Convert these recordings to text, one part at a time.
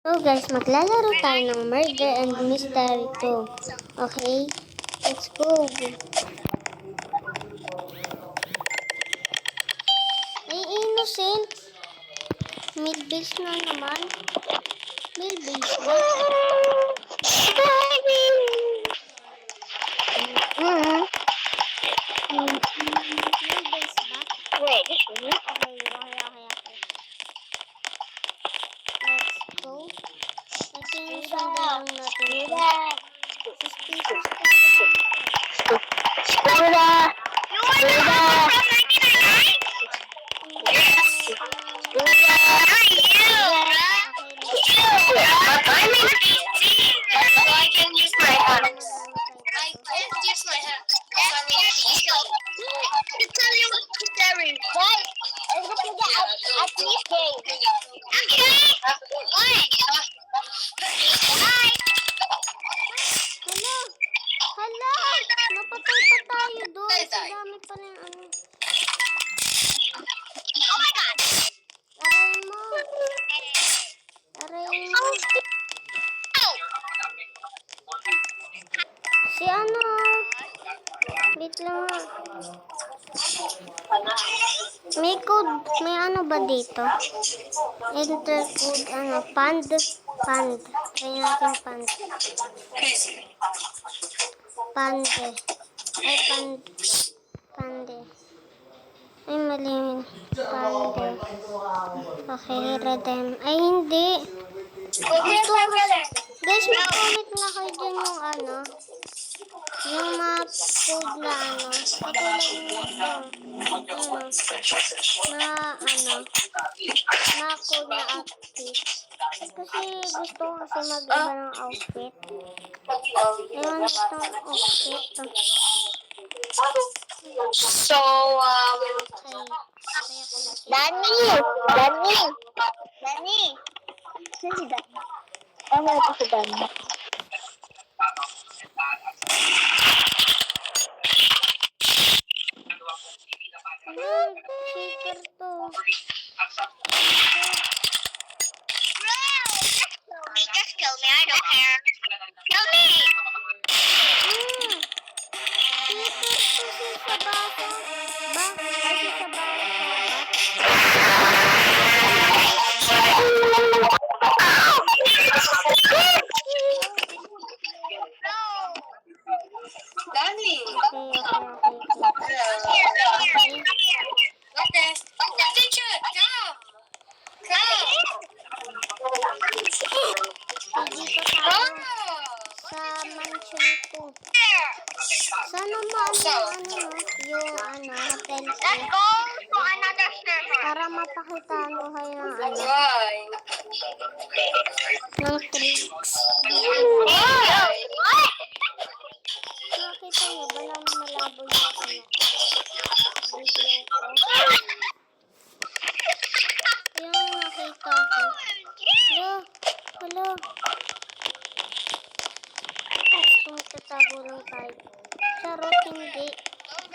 So guys, maglalaro tayo ng Murder and Mystery 2. Okay? Let's go. Ay, innocent. Mid-base na naman. Mid-base na. Mid-base ba? Wait, this is me. Okay. Let's go. Kasi yung sundan lang natin ito. Suspicious ka na lang ito. Scooter! You are the one from 1999? Yes! Scooter! Not you! But I'm in PC, so I can use my hands. I can't use my hands. I'm in PC. To tell you what's scary. Right? I'm going to get at least game. Okay! Why? Bye! Hala! Napatay pa tayo doon. Sa dami pa rin ano. Oh my god! Aray mo. Si ano? Wait lang nga. May ano ba dito? Enter code, pand. Try natin pand. Pande. Ay, pande. Ay, mali yun. Pande. Okay, redeem. Ay, hindi. Guys, mag-comment nga kayo dyan yung ano. Yung mga code na ano. Katulad nito. Mga code na outfit. Kasi gusto ko kasi mag-iba ng outfit. Ewan itong outfit. So, Danny! Saan si Danny? Wala pa si Danny. Cheater to. Just kill me, I don't care. Kill me! Cheater to sa bata. Ay, sa bata. Danny! Okay. Teacher, come! Dito tayo sa mansion ko. Sana yung hotel ko. Let's go to another server. Para mapakitaan ko kayo ng Why? ng tricks. What? Nakita niyo ba lang malabo yung video ko? Yung nakita ko. Hello. Tatago lang tayo. Charot, hindi.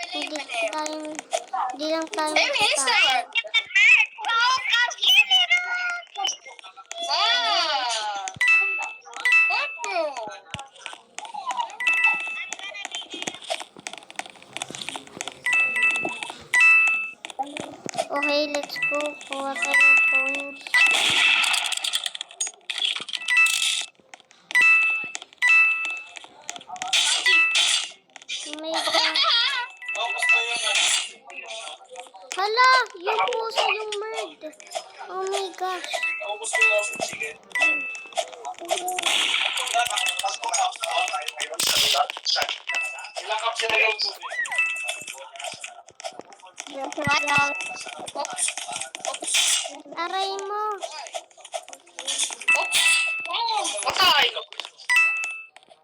Hindi lang tayo magkatago. Okay, let's go. Kuha tayo ng points. Oh my God. Hala! Yung puso, yung merd. Oh my gosh. Aray mo.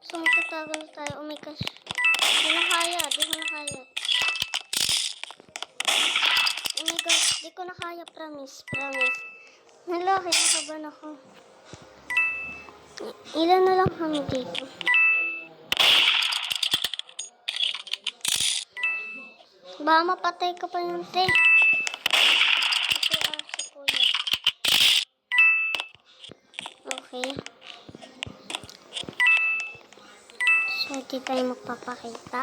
So, magtatago na tayo. Oh my gosh. Di ko na kaya. Oh my gosh. Di ko na kaya. Promise. Hala, kinakabahan ako. Ilan na lang kami dito. Baka mapatay ka pa yung te. Si kuya. Okay. So, di tayo magpapakita.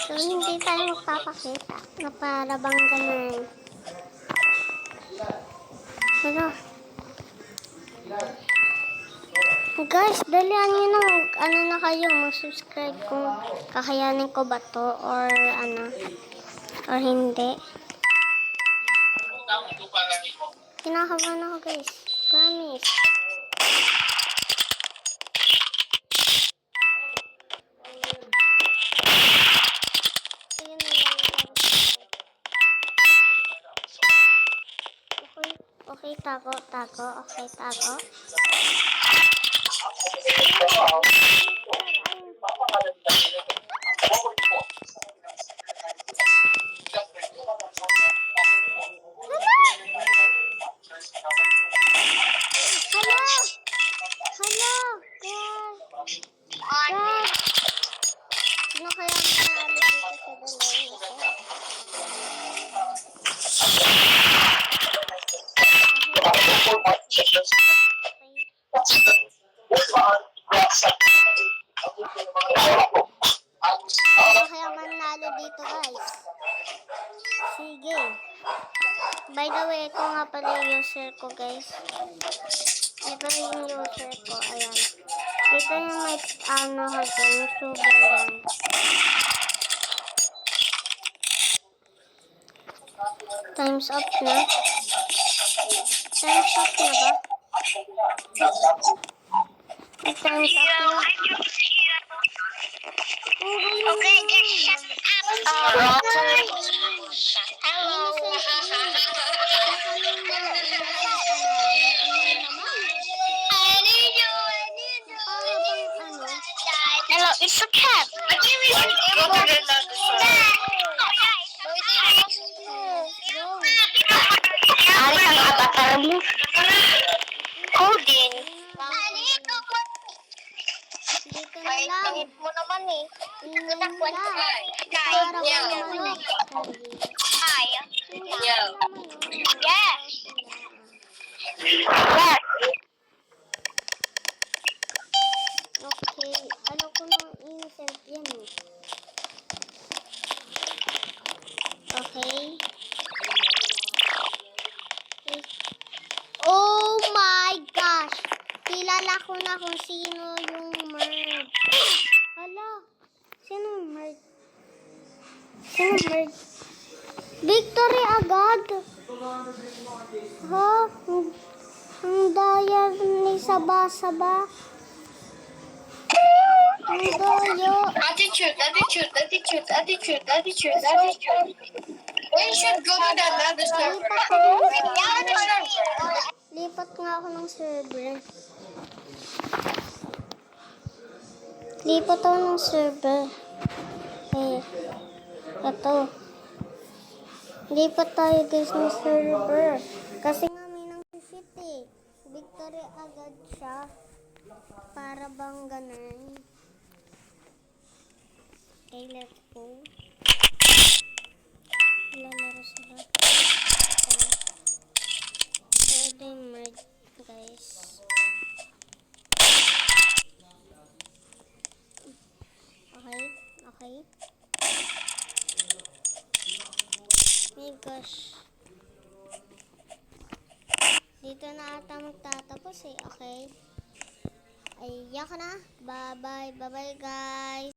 So, hindi tayo magpapakita na para bang ganun. Ano? Guys, dalihan nyo na ano na kayo, mag-subscribe kung kakayanin ko ba to or ano, or hindi. Kinakabahan ako guys, promise. Ayun na lang. Okay, tago. Okay, tago. Hala! God! Sino kaya manalo dito sa dalawa? Sino kaya manalo dito guys? Sige. By the way, ito nga pala yung user ko guys. Ito yung user ko. Ayan. Ito yung may ano hanggang yung sugar yan. Times up na. Times up na ba? May times up na. Okay, just shut up. Hello. Hello, it's a cat. Ari ang avatar mo. Coding. Dito na lang. Mo naman eh. Tingnan lang. Para ko naman. Hi. Yes. Yes. Yes. Okay. Ano ko nang insert yan eh. Okay. Oh my gosh! Kilala ko na kung sino yung merge. Hala! Sino merge? Sino merge? Victory agad! Ha? Ang daya ni Saba-Saba. Ang daya. Attitude. We should go to the other server. Lipat nga ako ng server. Lipat ako ng server. Eh, ito. Lipat tayo guys ng server. Kasi nga may nang fit eh. Victory agad siya. Para bang ganun. Okay, let's go. Lalaro sila. Pwede merge guys. Okay. My gosh. Dito na ata magtatapos eh. Okay. Ay, yak na. Bye-bye. Bye-bye guys.